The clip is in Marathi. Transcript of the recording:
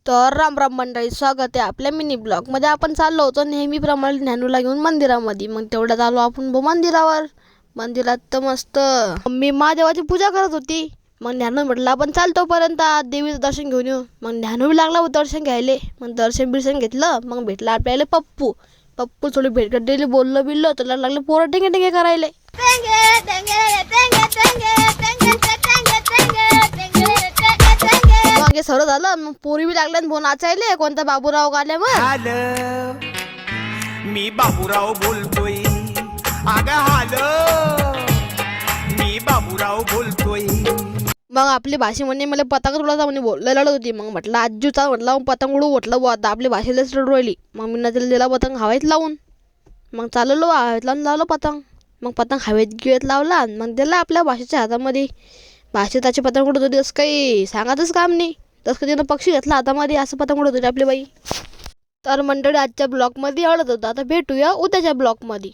तर राम राम मंडळी, स्वागत आहे आपल्या मिनी ब्लॉगमध्ये. आपण चाललो होतो नेहमीप्रमाणे ज्ञानूला घेऊन मंदिरामध्ये. मग तेवढ्यात आलो आपण मंदिरावर. मंदिरात तर मस्त मी महादेवाची पूजा करत होती. मग ज्ञानू म्हटलं आपण चालतोपर्यंत देवीचं दर्शन घेऊन येऊ. मग ज्ञानू लागला दर्शन घ्यायले. मग दर्शन घेतलं. मग भेटला आपल्याला पप्पू. पप्पू थोडी भेट दिली, बोललो बिल्लो, त्याला लागले पोरं टेंगे टेंगे करायले. मग सर्व झालं. मग पोरी बी लागल्या भो नाचायले. कोणता बाबूराव गाल्या मग हाल मी बाबूराव बोलतोय. मी बाबूराव बोलतोय. मग आपली भाषेमध्ये मला पतंग उडवायचा म्हणे बोलायला लढत होती. मग म्हटलं आजूचा म्हटलं पतंग उडू म्हटलं बुवा, आता आपली भाषेलाच रडू राहिली. मग मी त्याला दिला पतंग हवेत लावून. मग चाललो हवेत लावलं पतंग. मग पतंग हवेत गिवेत लावला. मग दिला आपल्या भाषेच्या हातामध्ये. भाषेताची पतंग उडत होती, असं काही सांगायचंच काम नाही. तसं कधी पक्षी घेतला हातामध्ये, असं पतंग उडत होती आपली बाई. तर मंडळी आजच्या ब्लॉगमध्ये आवडत होतं. आता भेटूया उद्याच्या ब्लॉगमध्ये.